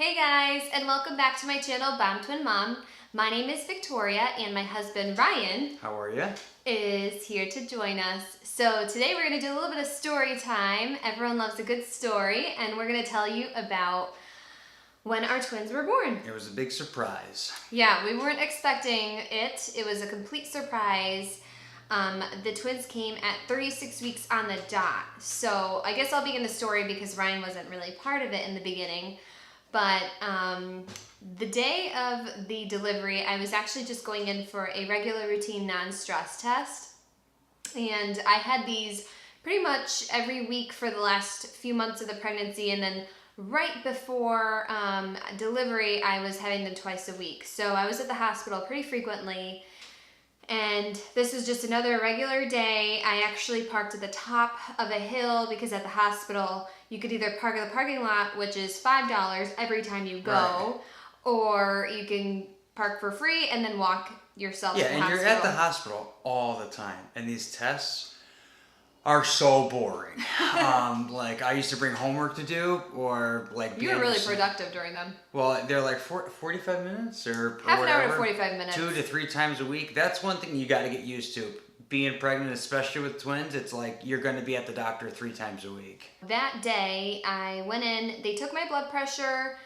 Hey guys, and welcome back to my channel, Bomb Twin Mom. My name is Victoria, and my husband Ryan How are you? is here to join us. So today we're going to do a little bit of story time. Everyone loves a good story, and we're going to tell you about when our twins were born. It was a big surprise. Yeah, we weren't expecting it. It was a complete surprise. The twins came at 36 weeks on the dot. So I guess I'll begin the story because Ryan wasn't really part of it in the beginning. But the day of the delivery, I was actually just going in for a regular routine non-stress test. And I had these pretty much every week for the last few months of the pregnancy. And then right before delivery, I was having them twice a week. So I was at the hospital pretty frequently. And this was just another regular day. I actually parked at the top of a hill because at the hospital, you could either park at the parking lot, which is $5 every time you go, Right. or you can park for free and then walk yourself Yeah, to the and hospital. you're at the hospital all the time, and these tests are so boring. Like I used to bring homework to do, or like You were really productive during them. Well, they're like 45 minutes or Half an hour to whatever. 45 minutes. 2 to 3 times a week. That's one thing you got to get used to. Being pregnant, especially with twins, it's like you're going to be at the doctor 3 times a week. That day, I went in, they took my blood pressure,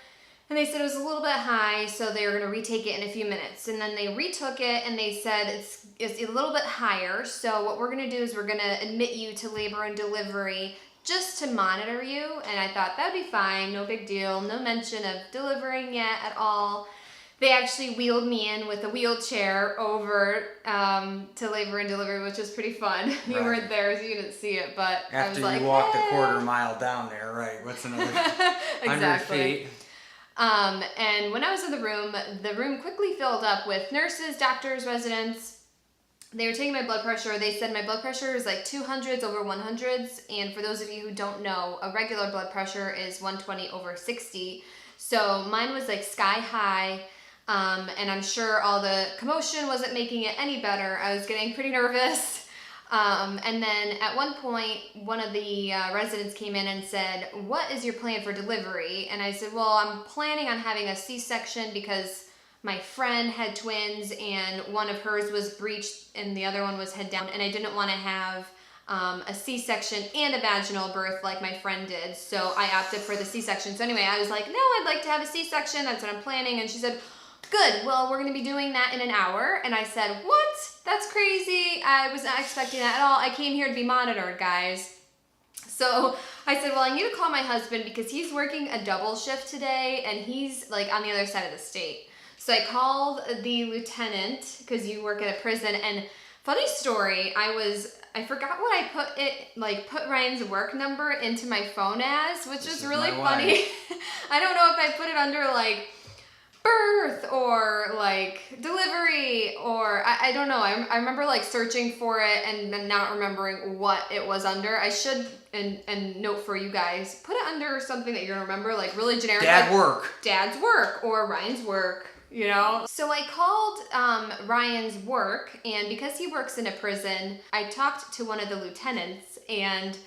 and they said it was a little bit high, so they were going to retake it in a few minutes. And then they retook it, and they said it's a little bit higher, so what we're going to do is we're going to admit you to labor and delivery just to monitor you. And I thought that'd be fine, no big deal, no mention of delivering yet at all. They actually wheeled me in with a wheelchair over to labor and delivery, which was pretty fun. You Right. weren't there, so you didn't see it, but I was After like, you walked "Hey." a quarter mile down there, right? What's another 100 Exactly. feet? And when I was in the room quickly filled up with nurses, doctors, residents. They were taking my blood pressure. They said my blood pressure is like 200s over 100s. And for those of you who don't know, a regular blood pressure is 120 over 60. So mine was like sky high. And I'm sure all the commotion wasn't making it any better. I was getting pretty nervous. And then at one point, one of the residents came in and said, "What is your plan for delivery?" And I said, "Well, I'm planning on having a C-section because my friend had twins and one of hers was breached and the other one was head down. And I didn't want to have a C-section and a vaginal birth like my friend did. So I opted for the C-section." So anyway, I was like, "No, I'd like to have a C-section. That's what I'm planning." And she said, "Good, well, we're going to be doing that in an hour." And I said, "What? That's crazy. I was not expecting that at all. I came here to be monitored, guys." So I said, "Well, I need to call my husband because he's working a double shift today and he's like on the other side of the state." So I called the lieutenant because you work at a prison. And funny story, I forgot what I put Ryan's work number into my phone as, which This is is really my funny. wife. I don't know if I put it under like birth or like delivery or I don't know. I remember like searching for it and then not remembering what it was under. I should, and note for you guys, put it under something that you're gonna remember, like really generic. Dad like work. Dad's work or Ryan's work, you know? So I called Ryan's work, and because he works in a prison, I talked to one of the lieutenants, and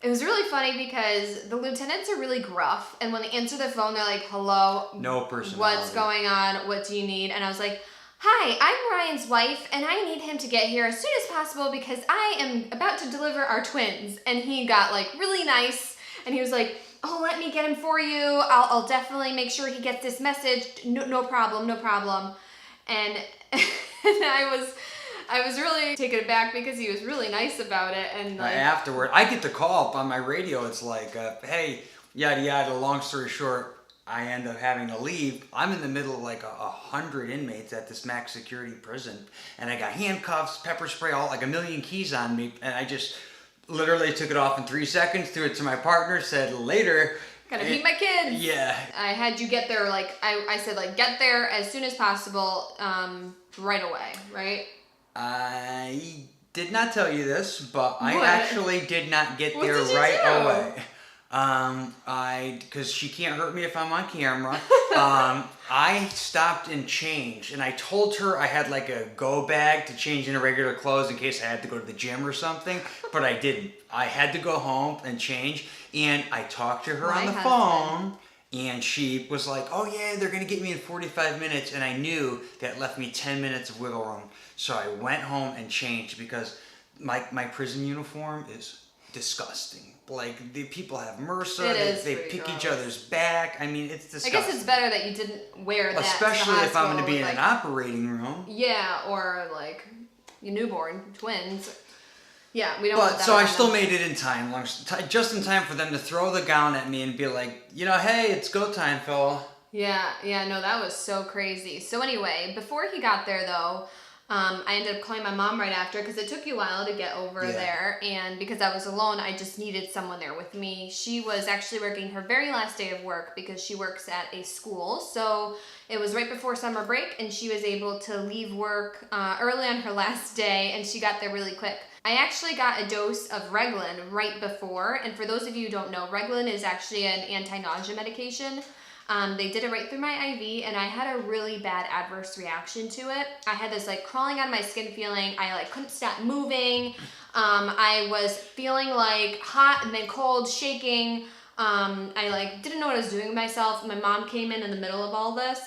it was really funny because the lieutenants are really gruff, and when they answer the phone, they're like, "Hello, No personality. what's going on? What do you need?" And I was like, "Hi, I'm Ryan's wife, and I need him to get here as soon as possible because I am about to deliver our twins." And he got like really nice, and he was like, "Oh, let me get him for you. I'll definitely make sure he gets this message. No problem, no problem." And I was really taken aback because he was really nice about it. And like, Afterward, I get the call up on my radio. It's like, hey, yada yada. Long story short, I end up having to leave. I'm in the middle of like 100 inmates at this max security prison, and I got handcuffs, pepper spray, all like a million keys on me, and I just literally took it off in 3 seconds, threw it to my partner, said later. gotta meet my kids. Yeah. I had you get there, like, I said, like, get there as soon as possible, right away, right? I did not tell you this, but I What? actually did not get What there did you right do? away. Because she can't hurt me if I'm on camera. I stopped and changed, and I told her I had like a go bag to change into regular clothes in case I had to go to the gym or something, but I didn't. I had to go home and change, and I talked to her My on the husband. phone, And she was like, "Oh yeah, they're gonna get me in 45 minutes," and I knew that left me 10 minutes of wiggle room. So I went home and changed because my prison uniform is disgusting. Like the people have MRSA, It is they pretty pick each gross. other's back. I mean, it's I disgusting. guess it's better that you didn't wear that. Especially to the if I'm going to be in hospital an with, operating room. yeah, or like your newborn twins. Yeah, we don't want But that. so I on still them. made it in time, just in time for them to throw the gown at me and be like, hey, it's go time, fella. Yeah, no, that was so crazy. So anyway, before he got there though, I ended up calling my mom right after because it took you a while to get over Yeah. there, and because I was alone, I just needed someone there with me. She was actually working her very last day of work because she works at a school, so it was right before summer break, and she was able to leave work early on her last day, and she got there really quick. I actually got a dose of Reglan right before, and for those of you who don't know, Reglan is actually an anti-nausea medication. They did it right through my IV, and I had a really bad adverse reaction to it. I had this like crawling on my skin feeling. I like couldn't stop moving. I was feeling like hot and then cold, shaking. I like didn't know what I was doing with myself. My mom came in the middle of all this,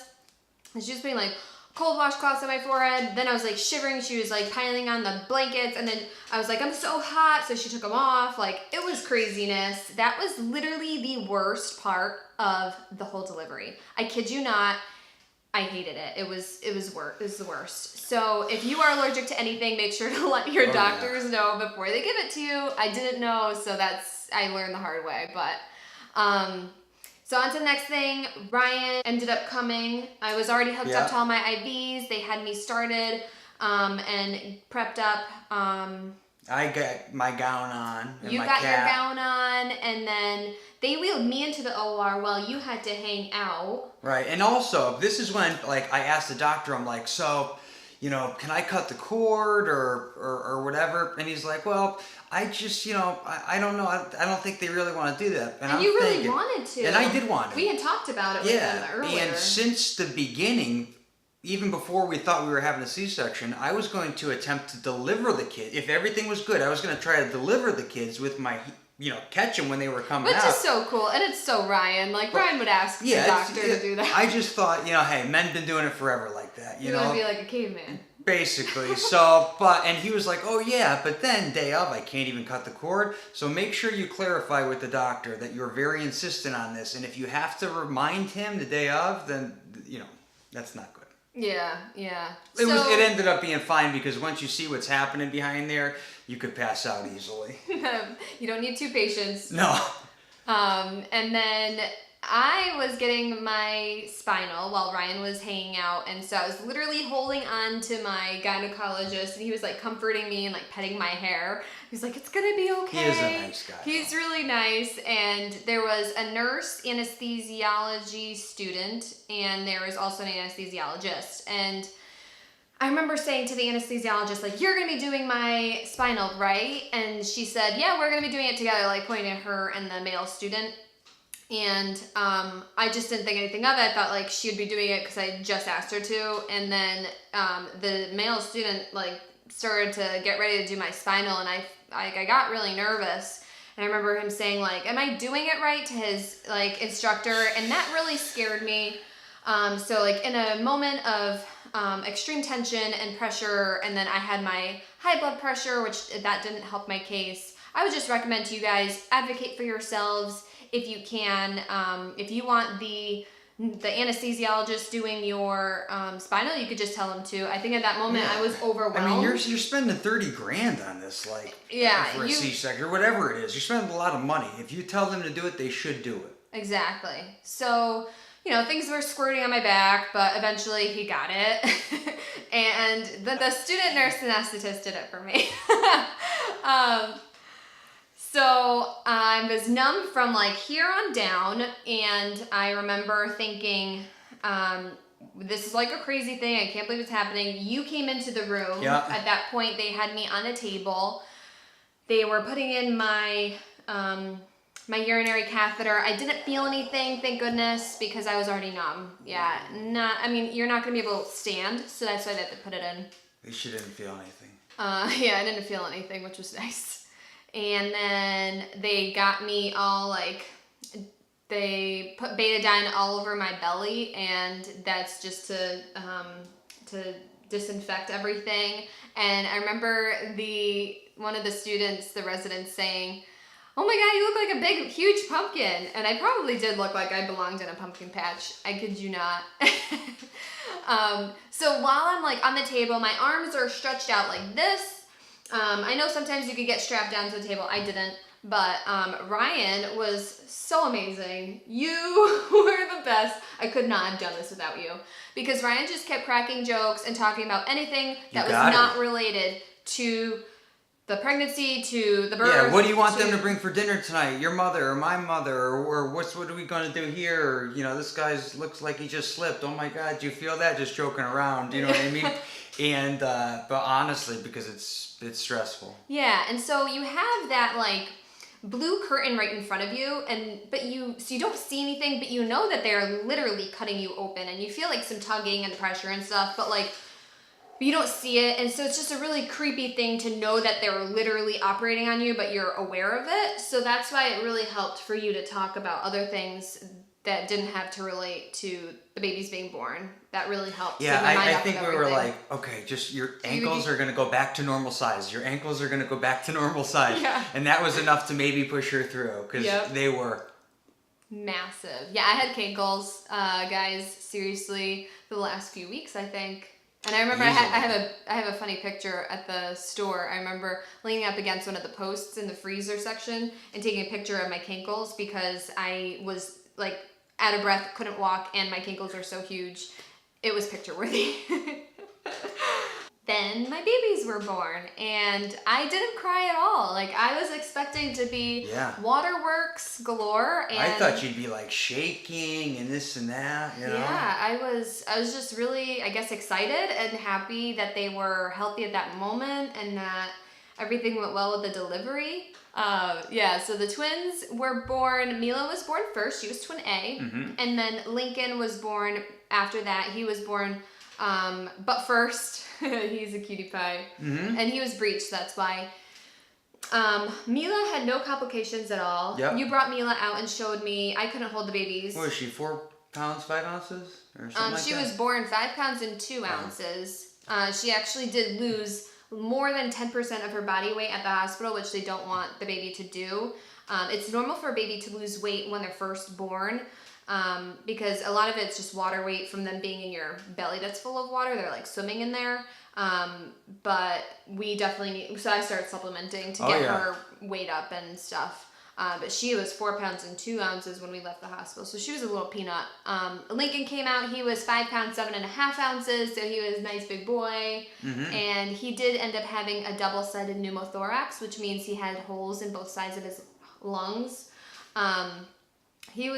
and she was putting like cold washcloths on my forehead. Then I was like shivering. She was like piling on the blankets, and then I was like, I'm so hot, so she took them off. Like it was craziness. That was literally the worst part of the whole delivery. I kid you not. I hated it. It was the worst. So if you are allergic to anything, make sure to let your doctors know before they give it to you. I didn't know, so I learned the hard way. But so on to the next thing. Ryan ended up coming. I was already hooked up to all my IVs. They had me started and prepped up. I got my gown on. And You my got cap. your gown on, and then they wheeled me into the OR while you had to hang out. Right, and also this is when like I asked the doctor, I'm like, so, can I cut the cord or whatever? And he's like, well, I just, I don't know. I don't think they really want to do that. And I'm you really thinking, wanted to. and I did want to. We had talked about it with them earlier. And since the beginning, even before we thought we were having a C-section, I was going to attempt to deliver the kid. If everything was good, I was going to try to deliver the kids with my, catch them when they were coming Which out. is so cool, and it's so Ryan. Like Ryan would ask the doctor to do that. I just thought, hey, men been doing it forever like that. You would be like a caveman. Basically. And he was like, oh yeah, but then day of, I can't even cut the cord. So make sure you clarify with the doctor that you're very insistent on this. And if you have to remind him the day of, then, that's not good. Yeah. It ended up being fine because once you see what's happening behind there, you could pass out easily. You don't need two patients. No. And then I was getting my spinal while Ryan was hanging out, and so I was literally holding on to my gynecologist, and he was like comforting me and like petting my hair. He was like, "It's gonna be okay." He is a nice guy. He's really nice, and there was a nurse anesthesiology student, and there was also an anesthesiologist, and I remember saying to the anesthesiologist, like, "You're going to be doing my spinal, right?" And she said, "Yeah, we're going to be doing it together," like pointing at her and the male student. And I just didn't think anything of it. I thought like she would be doing it because I just asked her to. And then the male student like started to get ready to do my spinal, and I got really nervous. And I remember him saying like, "Am I doing it right?" to his like instructor, and that really scared me. So like in a moment of extreme tension and pressure, and then I had my high blood pressure, which that didn't help my case. I would just recommend to you guys, advocate for yourselves if you can. If you want the anesthesiologist doing your spinal, you could just tell him to. I think at that moment I was overwhelmed. I mean, you're spending $30,000 on this, like, for a C-section or whatever it is. You're spending a lot of money. If you tell them to do it, they should do it. Exactly. So, things were squirting on my back, but eventually he got it. And the student nurse anesthetist did it for me. So I was numb from like here on down, and I remember thinking, this is like a crazy thing. I can't believe it's happening. You came into the room. Yeah. At that point, they had me on a table. They were putting in my my urinary catheter. I didn't feel anything, thank goodness, because I was already numb. Yeah, you're not gonna be able to stand, so that's why they had to put it in. At least you didn't feel anything. Yeah, I didn't feel anything, which was nice. And then they got me all like they put betadine all over my belly, and that's just to disinfect everything. And I remember one of the students, the residents, saying, "Oh my God, you look like a big, huge pumpkin." And I probably did look like I belonged in a pumpkin patch. I kid you not. So while I'm like on the table, my arms are stretched out like this. I know sometimes you could get strapped down to the table. I didn't. But Ryan was so amazing. You were the best. I could not have done this without you. Because Ryan just kept cracking jokes and talking about anything that was not related to the pregnancy, to the birth. Yeah, what do you want them to bring for dinner tonight? Your mother or my mother, or what are we going to do here? Or, this guy looks like he just slipped. Oh my God, do you feel that? Just joking around, you know what I mean? And but honestly, because it's stressful. Yeah, and so you have that like blue curtain right in front of you, so you don't see anything, but you know that they're literally cutting you open, and you feel like some tugging and pressure and stuff, but you don't see it, and so it's just a really creepy thing to know that they're literally operating on you, but you're aware of it. So that's why it really helped for you to talk about other things that didn't have to relate to the babies being born. That really helped. Yeah, I think we were like, okay, just your ankles are going to go back to normal size. Your ankles are going to go back to normal size. Yeah. And that was enough to maybe push her through, because they were massive. Yeah, I had cankles, guys, seriously, for the last few weeks, I think. And I remember I have a funny picture at the store. I remember leaning up against one of the posts in the freezer section and taking a picture of my cankles because I was like out of breath, couldn't walk, and my cankles were so huge. It was picture worthy. Then my babies were born, and I didn't cry at all. Like, I was expecting to be waterworks galore. And I thought you'd be like shaking and this and that, you know? Yeah, I was just really, I guess, excited and happy that they were healthy at that moment and that everything went well with the delivery. So the twins were born. Mila was born first. She was twin A. Mm-hmm. And then Lincoln was born after that. He was born, but first. He's a cutie pie. Mm-hmm. And he was breached, that's why. Mila had no complications at all. Yep. You brought Mila out and showed me. I couldn't hold the babies. What was she, 4 pounds, 5 ounces? Or something like she that? was born 5 pounds and 2 ounces. She actually did lose more than 10% of her body weight at the hospital, which they don't want the baby to do. It's normal for a baby to lose weight when they're first born. Because a lot of it's just water weight from them being in your belly that's full of water. They're like swimming in there. But we definitely need, so I started supplementing to get her weight up and stuff. But she was 4 pounds and 2 ounces when we left the hospital. So she was a little peanut. Lincoln came out, he was 5 pounds, 7.5 ounces. So he was a nice big boy. Mm-hmm. And he did end up having a double-sided pneumothorax, which means he had holes in both sides of his lungs. He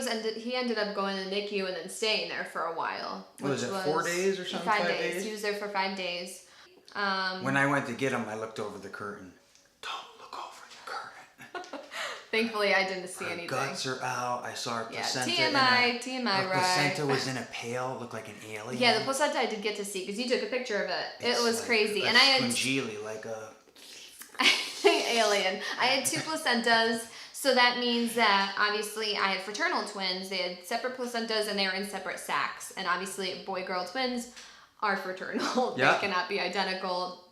ended up going to NICU and then staying there for a while. Was it 4 days or something? 5 days. He was there for 5 days. When I went to get him, I looked over the curtain. Don't look over the curtain. Thankfully, I didn't see her anything. Guts are out. I saw her placenta. TMI, her placenta was in a pail. Looked like an alien. Yeah, the placenta I did get to see because you took a picture of it. It was like crazy, and I had Swingili, like a alien. I had 2 placentas. So that means that obviously I had fraternal twins. They had separate placentas and they were in separate sacs. And obviously boy-girl twins are fraternal. They cannot be identical.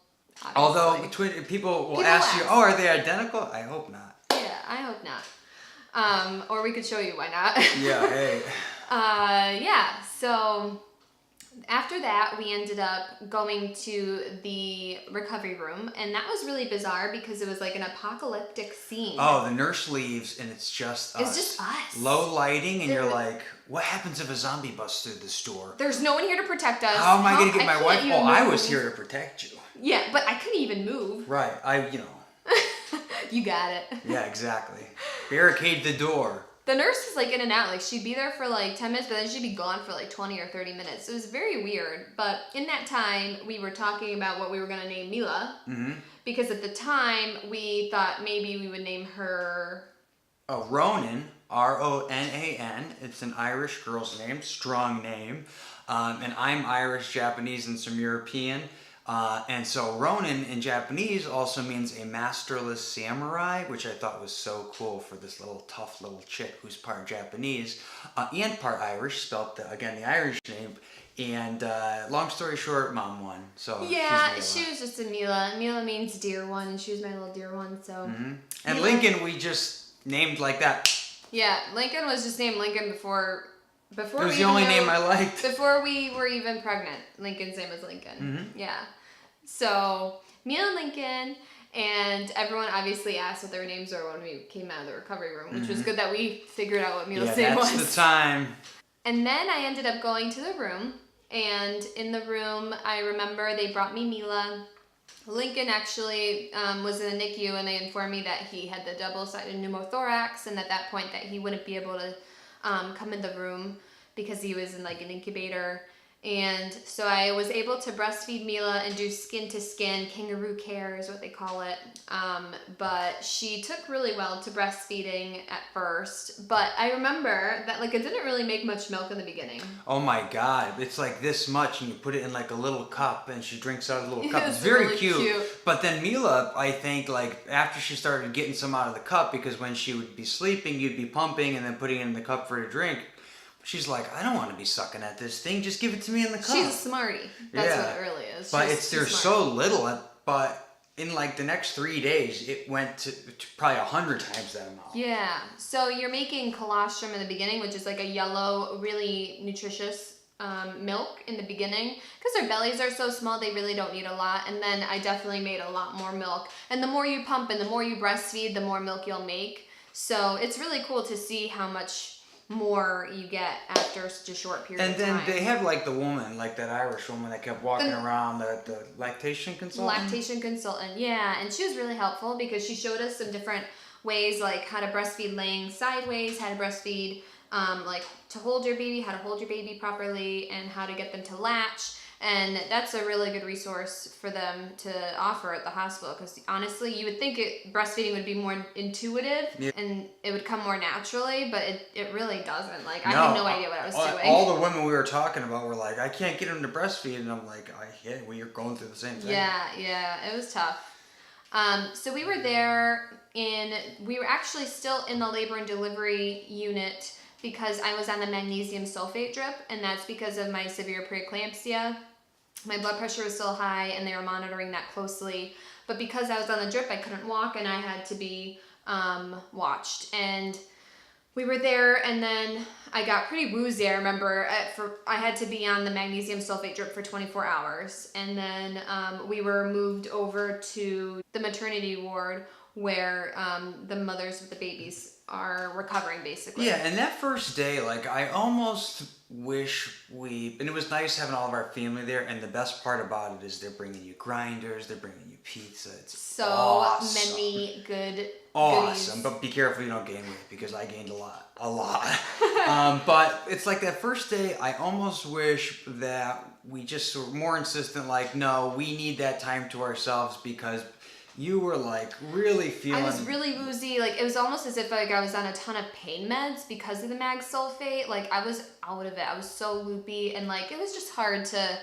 Obviously. Although people will ask you, are they identical? I hope not. Yeah, I hope not. Or we could show you why not. Yeah, hey. So after that, we ended up going to the recovery room, and that was really bizarre because it was like an apocalyptic scene. Oh, the nurse leaves, and it's just us. It's just us. Low lighting, and you're like, what happens if a zombie busts through the store? There's no one here to protect us. How am I going to get my wife? Oh, I was here to protect you. Yeah, but I couldn't even move. Right, You got it. Yeah, exactly. Barricade the door. The nurse was like in and out. Like she'd be there for like 10 minutes, but then she'd be gone for like 20 or 30 minutes. It was very weird. But in that time, we were talking about what we were going to name Mila. Mm-hmm. Because at the time, we thought maybe we would name her... Ronan, Ronan. It's an Irish girl's name, strong name. And I'm Irish, Japanese, and some European. And so Ronin in Japanese also means a masterless samurai, which I thought was so cool for this little tough little chick who's part Japanese and part Irish, spelt again the Irish name. And long story short, Mom won. So Yeah, she's she was just a Mila. Mila means dear one, and she was my little dear one. So. And Mila. Lincoln we just named like that. Yeah, Lincoln was just named Lincoln before. It was the only name I liked. Before we were even pregnant, Lincoln's name was Lincoln. Yeah. So, Mila and Lincoln, and everyone obviously asked what their names were when we came out of the recovery room, which was good that we figured out what Mila's name was. That's the time. And then I ended up going to the room, and in the room, I remember they brought me Mila. Lincoln actually was in the NICU, and they informed me that he had the double-sided pneumothorax, and at that point that he wouldn't be able to come in the room because he was in like an incubator. And so I was able to breastfeed Mila and do skin to skin, kangaroo care is what they call it. But she took really well to breastfeeding at first. But I remember that like it didn't really make much milk in the beginning. Oh my God, it's like this much and you put it in like a little cup and she drinks out of the little cup. It's very really cute. But then Mila, I think like after she started getting some out of the cup, because when she would be sleeping, you'd be pumping and then putting it in the cup for her to drink. She's like, I don't want to be sucking at this thing. Just give it to me in the cup. She's a smarty. That's what it really is. But there's so little. But in like the next 3 days, it went to probably 100 times that amount. Yeah. So you're making colostrum in the beginning, which is like a yellow, really nutritious milk in the beginning. Because their bellies are so small, they really don't need a lot. And then I definitely made a lot more milk. And the more you pump and the more you breastfeed, the more milk you'll make. So it's really cool to see how much more you get after such a short period of time. And then they have like the woman, like that Irish woman that kept walking around, the lactation consultant. Lactation consultant, yeah. And she was really helpful because she showed us some different ways, like how to breastfeed laying sideways, how to breastfeed, like to hold your baby, how to hold your baby properly, and how to get them to latch. And that's a really good resource for them to offer at the hospital because honestly, you would think breastfeeding would be more intuitive and it would come more naturally, but it really doesn't. Like, I had no idea what I was doing. All the women we were talking about were like, I can't get them to breastfeed. And I'm like, well, you're going through the same thing. Yeah, it was tough. So we were there we were actually still in the labor and delivery unit because I was on the magnesium sulfate drip, and that's because of my severe preeclampsia. My blood pressure was still high, and they were monitoring that closely. But because I was on the drip, I couldn't walk, and I had to be watched. And we were there, and then I got pretty woozy. I remember I had to be on the magnesium sulfate drip for 24 hours. And then we were moved over to the maternity ward where the mothers with the babies are recovering, basically. Yeah, and that first day, like, I almost wish and it was nice having all of our family there, and the best part about it is they're bringing you grinders, they're bringing you pizza. It's so awesome. many good Awesome, goodies. but be careful you don't gain weight, because I gained a lot. But it's like that first day, I almost wish that we just were more insistent, like, no, we need that time to ourselves, because you were like really feeling... I was really woozy. Like, it was almost as if like I was on a ton of pain meds because of the mag sulfate. Like, I was out of it. I was so loopy, and like it was just hard to,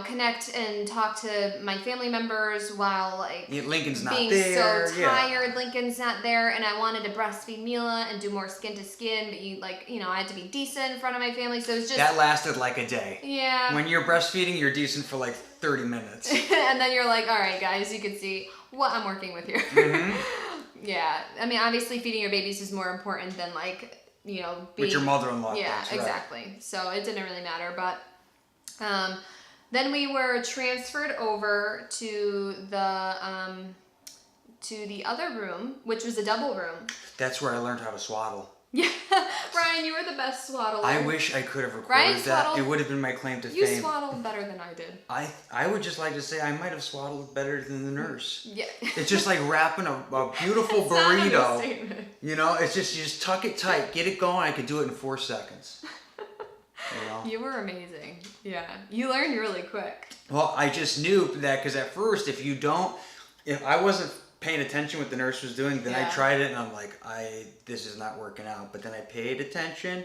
connect and talk to my family members while like Lincoln's not being there. so tired. Lincoln's not there, and I wanted to breastfeed Mila and do more skin to skin, but I had to be decent in front of my family, so it was just... That lasted like a day. Yeah. When you're breastfeeding, you're decent for like 30 minutes. And then you're like, all right, guys, you can see what I'm working with here. Mm-hmm. Yeah. I mean, obviously feeding your babies is more important than like, being... With your mother-in-law. Yeah, does, exactly. Right. So it didn't really matter, but then we were transferred over to the other room, which was a double room. That's where I learned how to swaddle. Yeah, Ryan, you were the best swaddler. I wish I could have recorded that. It would have been my claim to fame. You swaddled better than I did. I would just like to say I might have swaddled better than the nurse. Yeah. It's just like wrapping a beautiful it's burrito. Not an understatement. It's just, you just tuck it tight, get it going. I could do it in 4 seconds. You were amazing. Yeah. You learned really quick. Well, I just knew that because at first, if I wasn't paying attention what the nurse was doing, then I tried it and I'm like, this is not working out. But then I paid attention.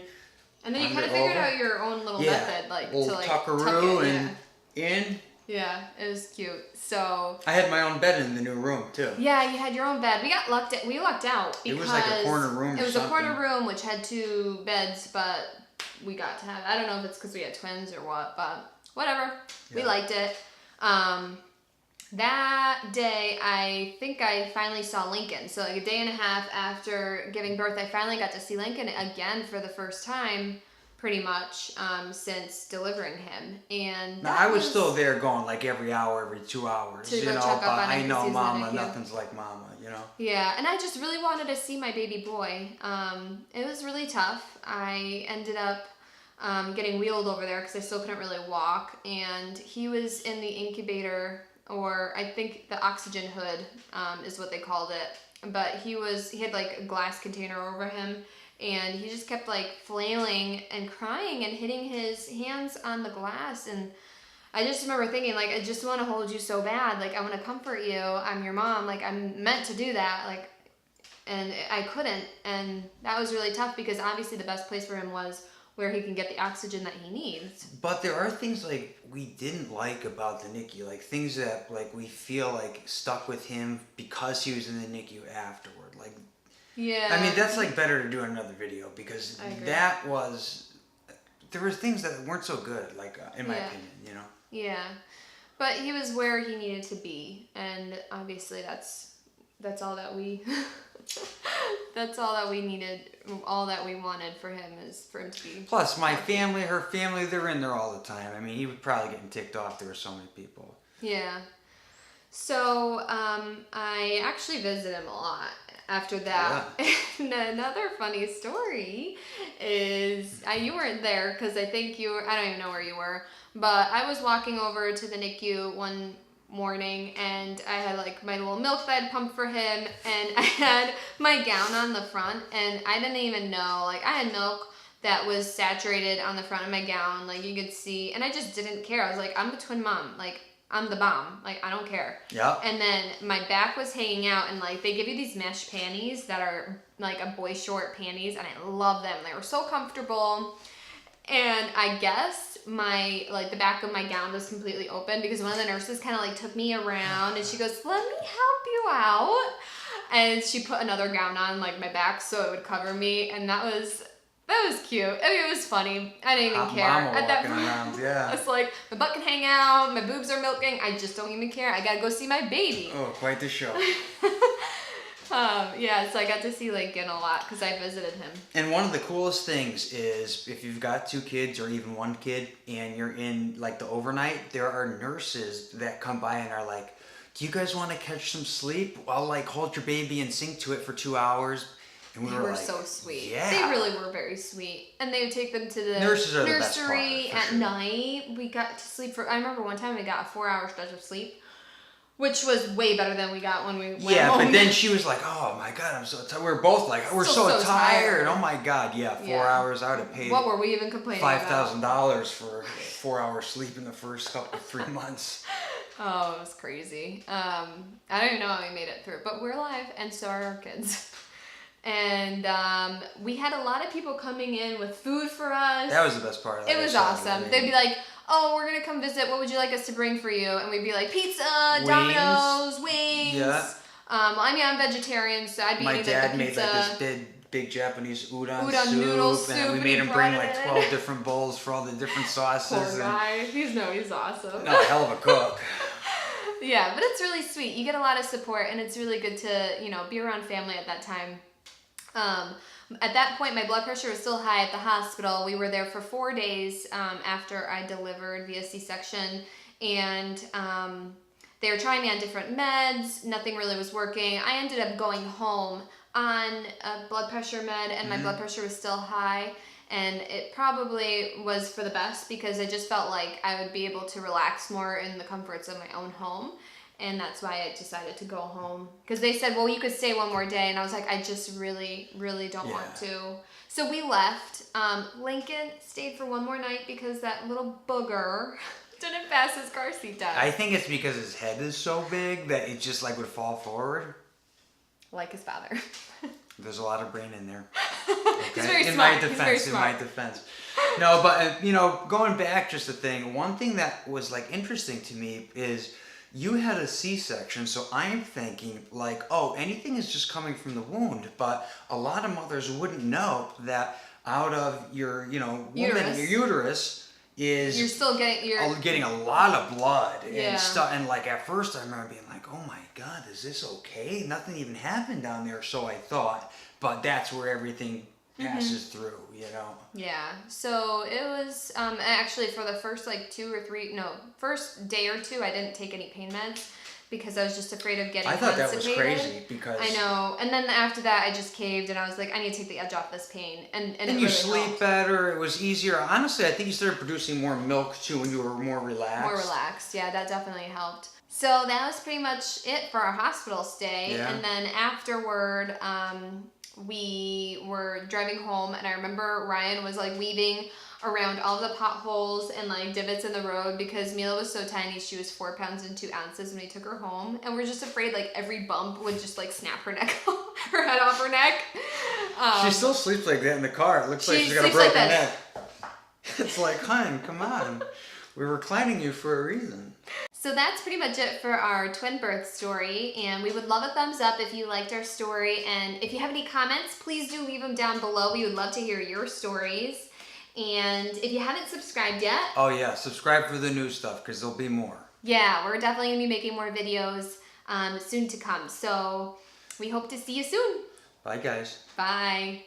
And then you kind of figured out your own little method, like old to like tuckaroo tuck it, and in, Yeah, it was cute. So I had my own bed in the new room too. yeah, you had your own bed. We lucked out because It was like a corner room. it was something. a corner room which had 2 beds, but we got to have. I don't know if it's because we had twins or what, but whatever. We Yeah. liked it. That day, I think I finally saw Lincoln. So like a day and a half after giving birth, I finally got to see Lincoln again for the first time, pretty much since delivering him. And Now, I was still there going like every hour, every 2 hours. To You go know, check up but on him I 'cause know he's in the mama, NICU. nothing's like mama, you know? Yeah, and I just really wanted to see my baby boy. It was really tough. I ended up getting wheeled over there because I still couldn't really walk, and he was in the incubator, or I think the oxygen hood is what they called it. But he had like a glass container over him, and he just kept like flailing and crying and hitting his hands on the glass. And I just remember thinking, like, I just want to hold you so bad. Like, I want to comfort you. I'm your mom. Like, I'm meant to do that. Like, and I couldn't. And that was really tough because obviously the best place for him was where he can get the oxygen that he needs. But there are things like we didn't like about the NICU, like things that like we feel like stuck with him because he was in the NICU afterward. Like, Yeah. I mean, that's like better to do in another video because I agree. there were things that weren't so good, like in my Yeah. opinion, you know. Yeah. But he was where he needed to be. And obviously that's all that we that's all that we needed, all that we wanted for him is for him to be. Plus, my family, her family, they're in there all the time. I mean, he was probably getting ticked off. There were so many people. Yeah. So I actually visited him a lot after that. And another funny story is you weren't there because I think I don't even know where you were, but I was walking over to the NICU one morning and I had like my little milk that I'd pumped for him, and I had my gown on the front, and I didn't even know, like, I had milk that was saturated on the front of my gown, like you could see, and I just didn't care. I was like, I'm the twin mom, like I'm the bomb, like I don't care. Yeah. And then my back was hanging out, and like they give you these mesh panties that are like a boy short panties, and I love them. They were so comfortable. And I guess the back of my gown was completely open because one of the nurses kind of like took me around and she goes, "Let me help you out." And she put another gown on like my back so it would cover me, and that was cute. I mean, it was funny. I didn't even Hot care. mama At that walking point, around, yeah. I was like, my butt can hang out, my boobs are milking. I just don't even care. I gotta go see my baby. Oh, quite the show. Yeah, so I got to see Lincoln a lot because I visited him. And one of the coolest things is if you've got 2 kids or even 1 kid and you're in like the overnight, there are nurses that come by and are like, "Do you guys want to catch some sleep? I'll like hold your baby and sing to it for 2 hours." And They we were like, so sweet. Yeah. They really were very sweet. And they would take them to the Nurses are the best nursery part, for at sure. night. We got to sleep I remember one time we got a 4-hour stretch of sleep, which was way better than we got when we went Yeah, home. but then she was like, "Oh my God, I'm so tired." We're both like, "We're Still so so tired. tired. Oh my God, yeah, 4 Yeah. hours. I would have paid What were we even complaining about? $5,000 for 4 hours sleep in the first 3 months. Oh, it was crazy. I don't even know how we made it through, but we're alive, and so are our kids. And we had a lot of people coming in with food for us. That was the best part of It was awesome. They'd be like, "Oh, we're gonna come visit. What would you like us to bring for you?" And we'd be like, "Pizza, Wings. Domino's, wings." Yeah. Well, I mean, I'm vegetarian, so I'd be My eating dad like the made pizza. like this big Japanese udon soup, noodle and soup, we and made he him bring brought like it. 12 different bowls for all the different sauces. Poor and guy. He's awesome. not a hell of a cook. Yeah, but it's really sweet. You get a lot of support, and it's really good to be around family at that time. At that point, my blood pressure was still high at the hospital. We were there for 4 days after I delivered via C-section, and they were trying me on different meds. Nothing really was working. I ended up going home on a blood pressure med, and my blood pressure was still high. And it probably was for the best because I just felt like I would be able to relax more in the comforts of my own home. And that's why I decided to go home. Because they said, well, you could stay one more day. And I was like, I just really, really don't want to. So we left. Lincoln stayed for one more night because that little booger didn't pass his car seat test. I think it's because his head is so big that it just like would fall forward. Like his father. There's a lot of brain in there. He's very in smart. my defense, He's very in smart. my defense. No, but going back just a thing. One thing that was like interesting to me is you had a C-section, so I'm thinking like, oh, anything is just coming from the wound. But a lot of mothers wouldn't know that out of your, woman, Uterus. your uterus is You're still getting a lot of blood Yeah. and stuff. And like at first, I remember being like, "Oh my God, is this okay? Nothing even happened down there." So I thought, but that's where everything passes through, Yeah, so it was actually for the first first day or two I didn't take any pain meds because I was just afraid of getting I thought that was constipated. crazy because I know, and then after that I just caved and I was like, I need to take the edge off this pain, and it and really you sleep helped. better. It was easier. Honestly, I think you started producing more milk too when you were more relaxed. More relaxed. Yeah, that definitely helped. So that was pretty much it for our hospital stay. Yeah. And then afterward, we were driving home, and I remember Ryan was like weaving around all the potholes and like divots in the road because Mila was so tiny. She was 4 pounds and 2 ounces when we took her home, and we're just afraid like every bump would just like snap her neck, her head off her neck. She still sleeps like that in the car. It looks like She she's got a sleeps like broken this. neck. It's like, hun, come on. We're reclining you for a reason. So that's pretty much it for our twin birth story, and we would love a thumbs up if you liked our story, and if you have any comments, please do leave them down below. We would love to hear your stories, and if you haven't subscribed yet, Oh yeah, subscribe for the new stuff because there'll be more. yeah, we're definitely going to be making more videos soon to come, so we hope to see you soon. Bye guys. Bye.